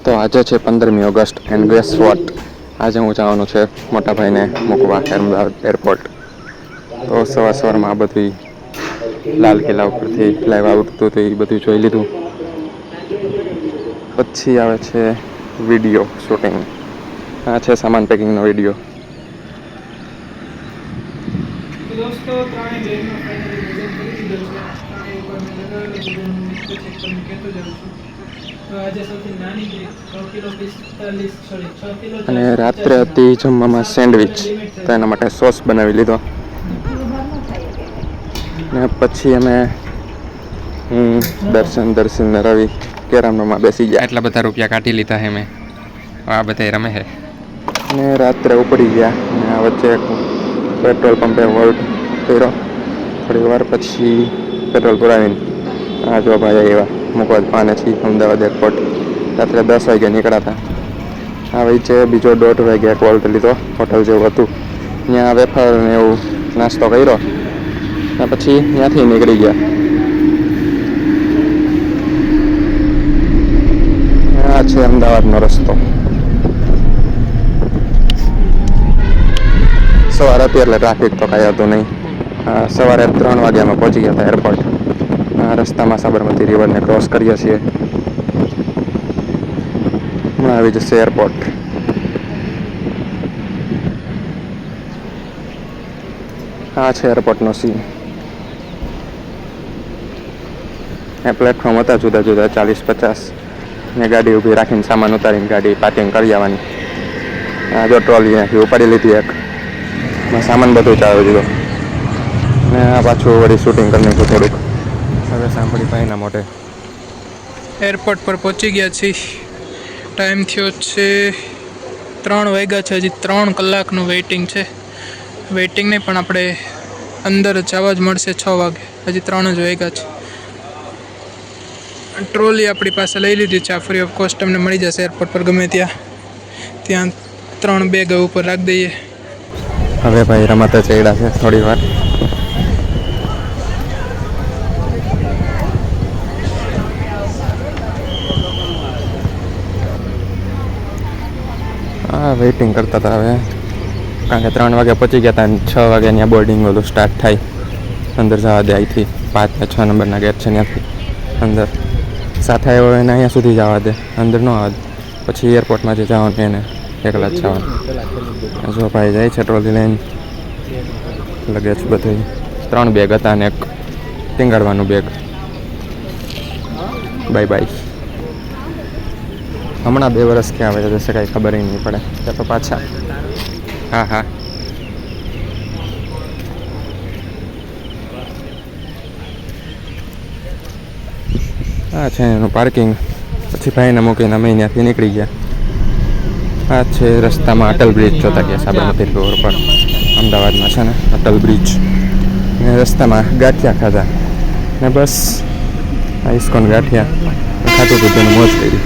તો આજે છે 15મી ઓગસ્ટ એન્ડ ગેસ વોટ, આજે હું જવાનું છે મોટા ભાઈને મૂકવા અમદાવાદ એરપોર્ટ. તો સવારમાં આ બધી લાલ કિલ્લા ઉપરથી લાઈવ આવતું હતું એ બધું જોઈ લીધું. પછી આવે છે વિડીયો શૂટિંગ. આ છે સામાન પેકિંગનો વિડીયો. દોસ્તો ત્રણે બેગમાં ફાઇનલી વજન કરી દીધો છે. ત્રણે ઉપર મેં લગાવેલો છે, હું ચેક કરીને કહેતો જાઉં છું. તો આજે સૌથી નાની બેગ 6 કિલો 45 સોરી 6 કિલો અને રાત્રે હતી જમવામાં સેન્ડવિચ, તો એના માટે સોસ બનાવી લીધો. ને પછી અમે દર્શન ને રવિ કેરમ રમવા બેસી ગયા. એટલા બધા રૂપિયા કાઢી લીધા હે મેં. આ બધા રમે છે ને રાત્રે ઉપડી ગયા. ને આ વચ્ચે પેટ્રોલ પંપે વોલ્ટ કર્યો. થોડી વાર પછી પેટ્રોલ પુરાવીને આ જો ભાઈ એવા મૂકવા પાને છીએ અમદાવાદ એરપોર્ટ. રાત્રે 10 વાગે નીકળ્યા હતા. આ વચ્ચે બીજો 1:30 વાગે એક વોલ્ટ લીધો, હોટલ જેવું હતું. ત્યાં વેફર ને એવું નાસ્તો કર્યો ને પછી ત્યાંથી નીકળી ગયા. આ છે અમદાવાદનો રસ્તો. સવારે હતી એટલે ટ્રાફિક તો કાંઈ હતું નહીં. સવારે 3 વાગે અમે પહોંચી ગયા હતા એરપોર્ટ. રસ્તામાં સાબરમતી રિવરને ક્રોસ કરીએ છીએ. હમણાં આવી જશે એરપોર્ટ. આ છે એરપોર્ટનો સીન. એ પ્લેટફોર્મ હતા જુદા જુદા 40-50 ને ગાડી ઊભી રાખીને સામાન ઉતારીને ગાડી પાર્કિંગ કરી આવવાની. આ જો ટ્રોલી અહીંથી ઉપાડી લીધી એક, સામાન બધું ચાવી દીધો ને આ પાછું વળી શૂટિંગ કરી નાખ્યું થોડુંક. હવે સાંભળી ભાઈના મોઢે એરપોર્ટ પર પહોંચી ગયા છીએ. ટાઈમ થયો છે 3 વાગ્યા છે. હજી 3 કલાકનું વેઇટિંગ છે. વેઇટિંગ નહીં પણ આપણે અંદર જવા જ મળશે 6 વાગે. હજી 3 જ વાગ્યા છે. ટ્રોલી આપણી પાસે લઈ લીધી છે. આ ફ્રી ઓફ કોસ્ટ તમને મળી જશે એરપોર્ટ પર ગમે ત્યાં 3 બેગ ઉપર રાખી દઈએ. હવે ભાઈ રમત ચડ્યા છે થોડી વાર. હા વેઇટિંગ કરતા હતા હવે, કારણ કે 3 વાગે પહોંચી ગયા હતા અને 6 વાગે ત્યાં બોર્ડિંગ બધું સ્ટાર્ટ થાય. અંદર જવા દે અહીંથી 5 ને 6 નંબરના ગેટ છે ત્યાંથી અંદર. સાથે આવ્યો એને અહીંયા સુધી જવા દે, અંદર ન આવવા દે. પછી એરપોર્ટમાં જે જવાનું એને એકલા જ જવાનું. જો ભાઈ જાય છે ટ્રોલી લઈને. લગેજ બધું 3 બેગ હતા અને એક ટીંગાડવાનું બેગ. Bye bye. હમણાં 2 વર્ષ ક્યાં આવે જશે કાંઈ ખબર નહીં પડે. ત્યાં તો પાછા હા આ છે એનું પાર્કિંગ. પછી ભાઈને મૂકીને અમે ત્યાંથી નીકળી ગયા. આ છે રસ્તામાં અટલ બ્રિજ જોતા ગયા સાબરમતી રિવર પર. અમદાવાદમાં છે ને અટલ બ્રિજ. ને રસ્તામાં ગાંઠિયા ખાધા ને બસ આ ઇસ્કોન ગાંઠિયા ખાધું હતું તેનું મોજ કરી.